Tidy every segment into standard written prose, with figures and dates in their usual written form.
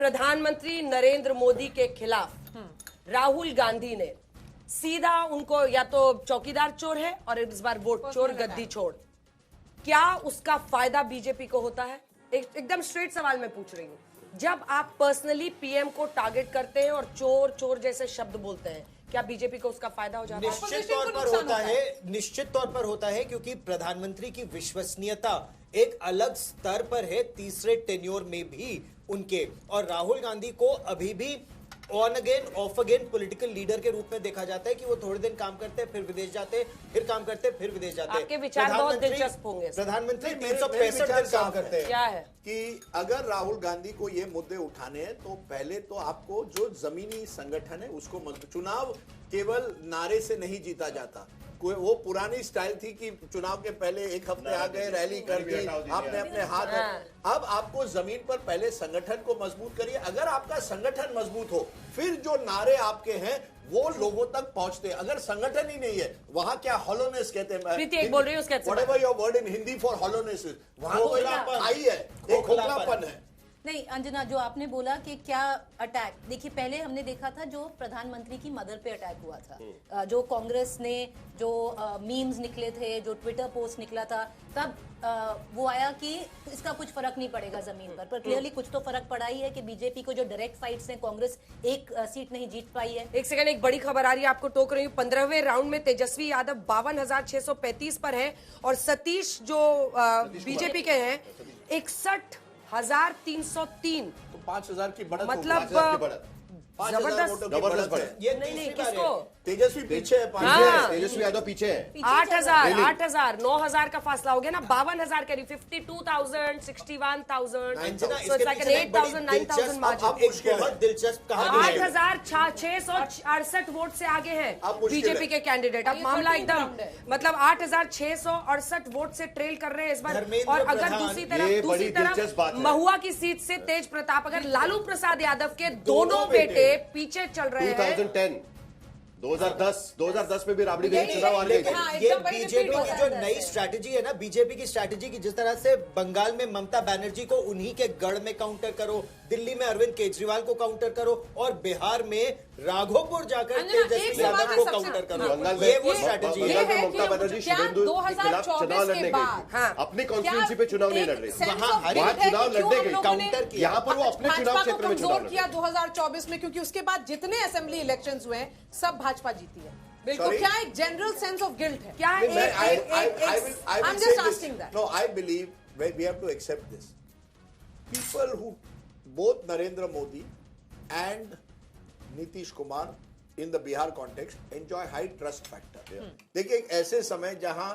प्रधानमंत्री नरेंद्र मोदी के खिलाफ राहुल गांधी ने सीधा उनको या तो चौकीदार चोर है और इस बार वोट चोर गद्दी छोड़, क्या उसका फायदा बीजेपी को होता है? एकदम स्ट्रेट सवाल मैं पूछ रही हूं। जब आप पर्सनली पीएम को टारगेट करते हैं और चोर चोर जैसे शब्द बोलते हैं, क्या बीजेपी को उसका फायदा हो जाता है? निश्चित तौर पर होता है, निश्चित तौर पर होता है, क्योंकि प्रधानमंत्री की विश्वसनीयता एक अलग स्तर पर है तीसरे टेन्योर में भी उनके। और राहुल गांधी को अभी भी on again of again political leader के रूप में देखा जाता है कि वो थोड़े दिन काम करते हैं, फिर विदेश जाते हैं, फिर काम करते हैं, फिर विदेश जाते हैं। आपके विचार बहुत दिलचस्प होंगे। प्रधानमंत्री 365 दिन काम करते हैं। क्या है कि अगर राहुल गांधी को ये मुद्दे उठाने हैं तो पहले तो आपको जो जमीनी संगठन है उसको मजबूत। चुनाव केवल नारे से नहीं जीता जाता। कोई वो पुरानी स्टाइल थी कि चुनाव के पहले एक हफ्ते आ गए, रैली कर दी, आपने अपने हाथ में। अब आपको जमीन पर पहले संगठन को मजबूत करिए। अगर आपका संगठन मजबूत हो, फिर जो नारे आपके हैं वो लोगों तक पहुंचते हैं। अगर संगठन ही नहीं है, वहां क्या हॉलोनेस कहते हैं, बोल रही हूँ whatever your word in Hindi for hollowness, वहां कोई खाई है, एक खोखलापन है। नहीं अंजना, जो आपने बोला कि क्या अटैक, देखिए पहले हमने देखा था जो प्रधानमंत्री की मदर पे अटैक हुआ था, जो कांग्रेस ने जो मीम्स निकले थे, जो ट्विटर पोस्ट निकला था, तब वो आया कि इसका कुछ फर्क नहीं पड़ेगा जमीन पर क्लियरली कुछ तो फर्क पड़ा ही है कि बीजेपी को जो डायरेक्ट फाइट से कांग्रेस एक सीट नहीं जीत पाई है। एक सेकंड, एक बड़ी खबर आ रही है, आपको टोक रही हूँ। 15वें राउंड में तेजस्वी यादव 52,635 पर है और सतीश जो बीजेपी के हैं 61,303। तो 5,000 की बढ़त, मतलब जबरदस्त। ये नहीं किसको? तेजस्वी पीछे है, तेजस्वी यादव पीछे है। 8,000 9,000 का फासला हो गया ना। 52,000 करीब 52,000 61,000 8,000 9,000 बहुत दिलचस्प कहानी है। 8,668 वोट से आगे हैं बीजेपी के कैंडिडेट। अब मामला एकदम मतलब 8,668 वोट से ट्रेल कर रहे हैं इस बार। और अगर दूसरी तरफ महुआ की सीट से तेज प्रताप, अगर लालू प्रसाद यादव के दोनों बेटे पीछे चल रहे हैं। 2010 में भी राबड़ी देवी चुनाव आ गई थी। ये बीजेपी की जो नई स्ट्रैटेजी है ना, बीजेपी की स्ट्रैटेजी की, जिस तरह से बंगाल में ममता बनर्जी को उन्हीं के गढ़ में काउंटर करो, दिल्ली में अरविंद केजरीवाल को काउंटर करो और बिहार में राघोपुर जाकर तेजस्वी यादव को काउंटर करो। ये वो स्ट्रैटेजी है। ममता बनर्जी शिवेंदु के खिलाफ चुनाव लड़ने गई थी, अपनी कॉन्स्टिट्यूंसी पे चुनाव नहीं लड़ रही थी, वहां चुनाव लड़ने गई, काउंटर किया। यहाँ पर वो अपने चुनाव क्षेत्र में चुनाव किया 2024 में, क्योंकि उसके बाद जितने असेंबली इलेक्शंस हुए सब भाजपा जीती है। बिल्कुल, क्या एक जनरल सेंस ऑफ गिल्ट है? क्या I'm just asking that. No, I believe we have to accept this. People who both Narendra Modi and Nitish Kumar in the Bihar context enjoy high trust factor. देखिए, एक ऐसे समय जहां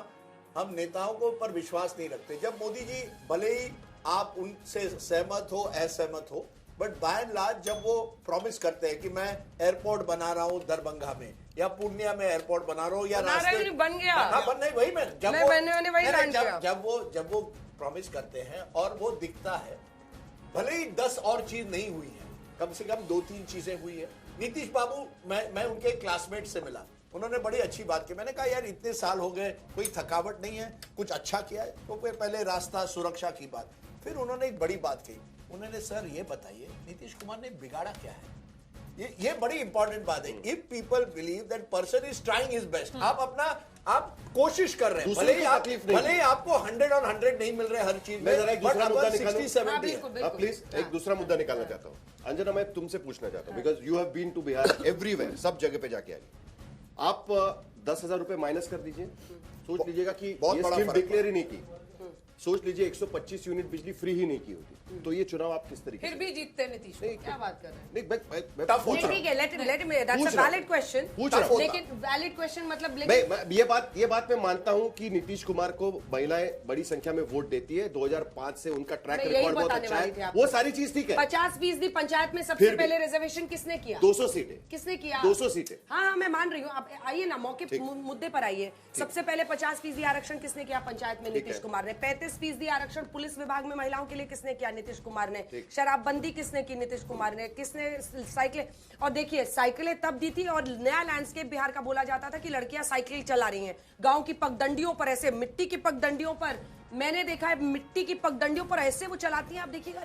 हम नेताओं को पर विश्वास नहीं रखते। जब मोदी जी, भले ही आप उनसे सहमत हो असहमत हो, बट बाय एंड लार्ज जब वो प्रॉमिस करते हैं कि मैं एयरपोर्ट बना रहा हूँ दरभंगा में या पूर्णिया में एयरपोर्ट बना रहा हूँ या रास्ते बन गया, बन नहीं, वही मैं जब वो प्रॉमिस करते हैं और वो दिखता है, भले ही 10 और चीज नहीं हुई है, कम से कम 2-3 चीजें हुई है। नीतीश बाबू, मैं उनके क्लासमेट से मिला, उन्होंने बड़ी अच्छी बात की। मैंने कहा यार इतने साल हो गए, कोई थकावट नहीं है, कुछ अच्छा किया है। तो फिर पहले रास्ता सुरक्षा की बात, फिर उन्होंने एक बड़ी बात कही। उन्होंने, सर ये बताइए नीतीश कुमार ने बिगाड़ा क्या है? ये बड़ी इंपॉर्टेंट बात है। If people believe that person is trying his best, आप कोशिश कर रहे हैं, भले ही आपको 100 और 100 नहीं मिल रहे हर चीज में, एक दूसरा मुद्दा निकालूं, 60-70 प्लीज एक दूसरा मुद्दा निकालना चाहता हूँ। अंजना, मैं तुमसे पूछना चाहता हूँ, because you have been to Bihar everywhere, सब जगह पे जाके आई। आप 10,000 रुपए माइनस कर दीजिए, सोच लीजिएगा कि ये स्कीम डिक्लेयर ही नहीं की, सोच लीजिए 125 यूनिट बिजली फ्री ही नहीं की होती, तो ये चुनाव आप किस तरीके फिर भी जीतते नीतीश? क्या बात कर रहे हैं? ठीक है, लेट वैलिड क्वेश्चन, लेकिन वैलिड क्वेश्चन मतलब ये बात मैं मानता हूं कि नीतीश कुमार को महिलाएं बड़ी संख्या में वोट देती है। 2005 से उनका ट्रैक रिकॉर्ड बहुत अच्छा है, वो सारी चीज ठीक है। 50% पंचायत में सबसे पहले रिजर्वेशन किसने किया? 200 सीटें किसने किया? 200 सीटें। हाँ, मैं मान रही हूँ। आप आइए ना, मौके मुद्दे पर आइए। सबसे पहले 50% आरक्षण किसने किया पंचायत में? नीतीश कुमार ने। 35% आरक्षण पुलिस विभाग में महिलाओं के लिए किसने किया? नीतीश कुमार ने। शराबबंदी किसने की? नीतीश कुमार ने। किसने साइकिलें? और देखिए, साइकिलें तब दी थी और नया लैंडस्केप बिहार का बोला जाता था कि लड़कियां साइकिल चला रही हैं गांव की पगडंडियों पर, ऐसे मिट्टी की पगडंडियों पर। मैंने देखा है मिट्टी की पगडंडियों पर ऐसे वो चलाती हैं, आप देखिएगा।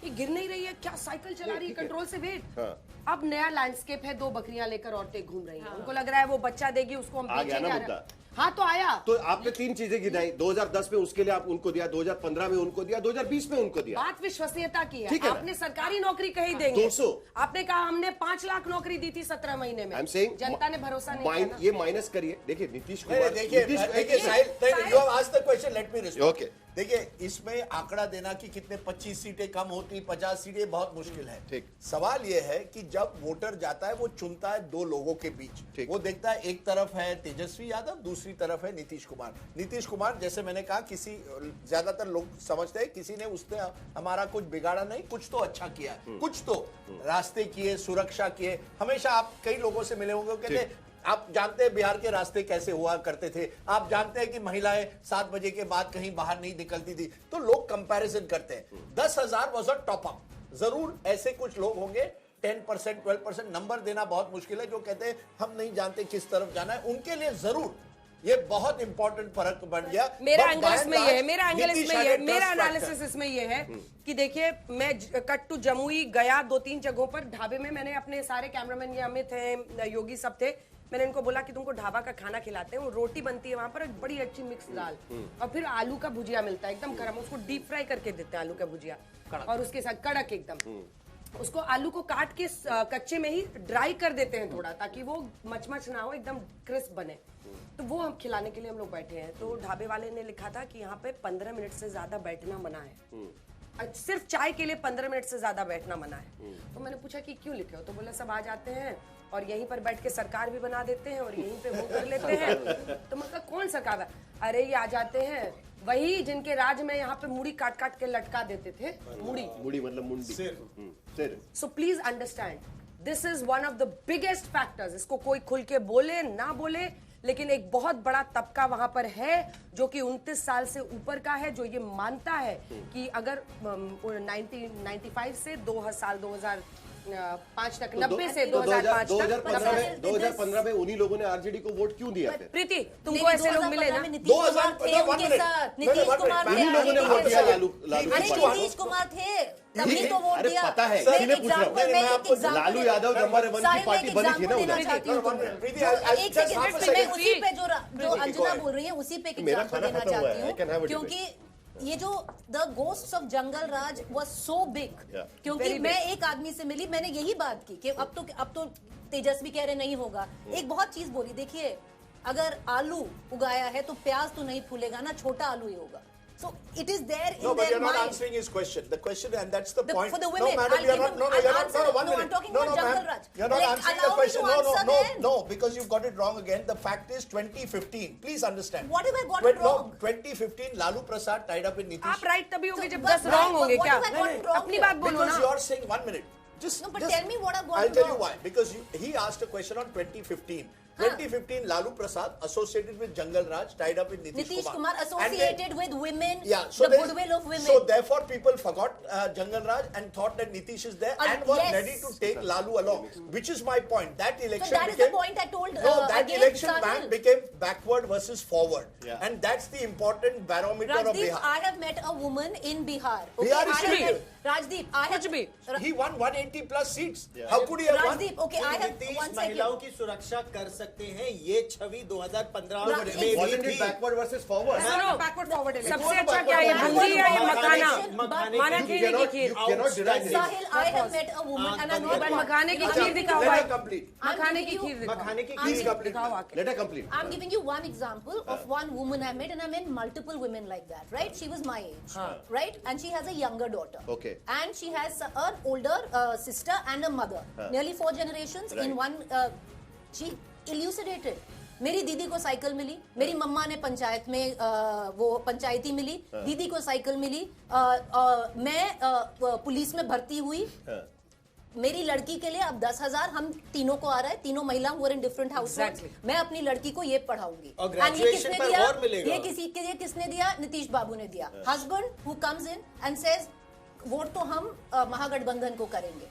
ये गिर नहीं रही है क्या, साइकिल चला रही है कंट्रोल से, वेट। हाँ। अब नया लैंडस्केप है, 2 बकरियां लेकर औरतें घूम रही हैं, उनको लग रहा है वो बच्चा देगी उसको हम आ गया ना बेचेंगे। मुद्दा। हाँ तो आया। तो आपने 3 चीजें गिनाई, 2010 में उसके लिए आप उनको दिया, 2015 में उनको दिया, 2020 में उनको दिया। बात विश्वसनीयता की है। ठीक है ना? आपने सरकारी नौकरी कहीं देंगे, 200। आपने कहा हमने 5 लाख नौकरी दी थी 17 महीने में, आई एम सेइंग जनता ने भरोसा नहीं किया ना। ये माइनस करिए। देखिए नीतीश नहीं, कुमार, देखिए साहिल, you have asked the question, let me respond. Okay. देखिए इसमें आंकड़ा देना कि कितने 25 सीटें कम होती, 50 सीटें बहुत मुश्किल है। ठीक। सवाल यह है कि जब वोटर जाता है वो चुनता है 2 लोगों के बीच, ठीक। वो देखता है एक तरफ है तेजस्वी यादव, दूसरी तरफ है नीतीश कुमार। नीतीश कुमार जैसे मैंने कहा, किसी ज्यादातर लोग समझते हैं किसी ने उसने हमारा कुछ बिगाड़ा नहीं, कुछ तो अच्छा किया, कुछ तो रास्ते किए, सुरक्षा किए। हमेशा आप कई लोगों से मिले होंगे, कहते हैं आप जानते हैं बिहार के रास्ते कैसे हुआ करते थे, आप जानते हैं कि महिलाएं 7 बजे के बाद कहीं बाहर नहीं निकलती थी, तो लोग कंपैरिजन करते हैं। 10,000 वाज अ टॉप अप। जरूर ऐसे कुछ लोग होंगे, 10%, 12% नंबर देना बहुत मुश्किल है, जो कहते हैं हम नहीं जानते किस तरफ जाना है, उनके लिए जरूर ये बहुत इंपॉर्टेंट फर्क बन गया। मेरा एंगल इसमें ये है, मेरा एनालिसिस इसमें ये है कि देखिए, मैं कट टू जमुई गया 2-3 जगहों पर, ढाबे में मैंने अपने सारे कैमरामैन, ये अमित है, योगी सब थे, मैंने इनको बोला कि तुमको ढाबा का खाना खिलाते हैं, वो रोटी बनती है वहां पर एक बड़ी अच्छी मिक्स दाल, और फिर आलू का भुजिया मिलता है एकदम गर्म, उसको डीप फ्राई करके देते हैं आलू का भुजिया, और उसके साथ कड़क एकदम, उसको आलू को काट के कच्चे में ही ड्राई कर देते हैं थोड़ा, ताकि वो मचमच ना हो, एकदम क्रिस्प बने। तो वो हम खिलाने के लिए हम लोग बैठे हैं, तो ढाबे वाले ने लिखा था कि यहाँ पे 15 मिनट से ज्यादा बैठना मना है, सिर्फ चाय के लिए 15 मिनट से ज्यादा बैठना मना है। तो मैंने पूछा कि क्यों लिखे हो, तो बोला सब आ जाते हैं और यहीं पर बैठ के सरकार भी बना देते हैं और यहीं पे वो कर लेते हैं। तो मैं कहा कौन सरकार है? अरे ये आ जाते हैं वही जिनके राज में यहाँ पे मुड़ी काट काट के लटका देते थे, मुड़ी मतलब मुंडी, सिर। So please understand, this is one of the biggest factors. इसको कोई खुल के बोले ना बोले, लेकिन एक बहुत बड़ा तबका वहां पर है जो कि 29 साल से ऊपर का है, जो ये मानता है कि अगर 1995 से 2005 तक, 90 से 2005 तक, 2015 में उन्हीं लोगों ने आरजेडी को वोट क्यों दिया? प्रीति तुमको ऐसे लोग मिले ना, नीतीश कुमार थे उनके साथ, नीतीश कुमार थे, उन्हीं लोगों ने वोट दिया लालू अरे नीतीश कुमार थे तभी तो वोट अरे दिया। पता है, मैं इसीलिए एक पूछ रहा हूँ। एग्जांपल, मैं एक आपको एग्जांपल लालू यादव नंबर 1 की पार्टी बनी थी ना उधर। एक सेकंड, मैं उसी पे जो अंजना बोल रही है उसी पे एक एग्जांपल देना चाहती हूँ, क्योंकि ये जो the ghosts of jungle Raj was so big, क्योंकि मैं एक आदमी से मिली, मैंने यही बात की कि अब तो तेजस्वी कह रहे नहीं होगा। एक बहुत चीज बोली, देखिए अगर आलू उगाया है तो प्याज तो नहीं फूलेगा ना, छोटा आलू ही होगा। So it is there in No, but their you're not mind. answering his question. The question, and that's the point. For the women, no, madam, I'll you're give not. him- No, I'll you're not. answer. No, 1 No, I'm minute. talking No, about ma'am. Jungle Raj. You're not Like, answering the allow me question. to No, answer then. no, because you've got it wrong again. The fact is 2015. Please understand. What if I got it wrong? No, 2015. Lalu Prasad tied up with Nitish. आप right तभी होंगे So, जब but 10 wrong होंगे what क्या? if I got it wrong अपनी here? बात बोलो Because ना। you're saying 1 minute. Just, No, but tell me what I've got I'll tell you wrong. why. Because he asked a question on 2015. 2015, Lalu Prasad associated with Jungle Raj, tied up with Nitish Kumar. Kumar associated with women, Yeah, so the goodwill of women. So therefore, people forgot Jungle Raj and thought that Nitish is there and was yes. ready to take Lalu along, which is my point. That election So that is the point I told, no, that against election Sahil. became backward versus forward, Yeah. and that's the important barometer of Rajdeep, Bihar. I have met a woman in Bihar. Bihar is I have shitty. met- Rajdeep, I have कुछ भी। He won 180 plus seats. How could he have won? Rajdeep, okay, I have Nitish one महिलाओं second. की सुरक्षा कर सकते हैं, ये छवि 2015 No, में it Wasn't भी it थी। backward versus forward? सुनो, बैकवर्ड फॉरवर्ड सबसे अच्छा क्या है, बूंदी है या मखाना? मखाना You खीर की खीर। you cannot deny this. Sahil, I have met a woman and I'm not बन मखाने की खीर दिखाओ Let भाई, her complete. मखाने की खीर दिखाओ। मखाने की I'm खीर giving- दिखाओ आके। Let her complete. I'm giving you one example of one woman I met, and I met multiple women like that, right? She was my age, right? And she has a younger daughter. Okay. And she has an older sister and a mother. Nearly 4 generations in Right. one. She elucidated. मेरी दीदी को cycle मिली, मेरी मम्मा ने पंचायत में वो पंचायती मिली, दीदी को cycle मिली, मैं पुलिस में भर्ती हुई, मेरी लड़की के लिए अब 10,000 हम तीनों को आ रहा है, तीनों महिला हुआ इन डिफरेंट हाउस। मैं अपनी लड़की को ये पढ़ाऊंगी। और And ये graduation किसने पर दिया? और मिलेगा। ये किसने दिया? नीतीश बाबू ने दिया। Husband who comes in and says vote तो हम महागठबंधन को करेंगे।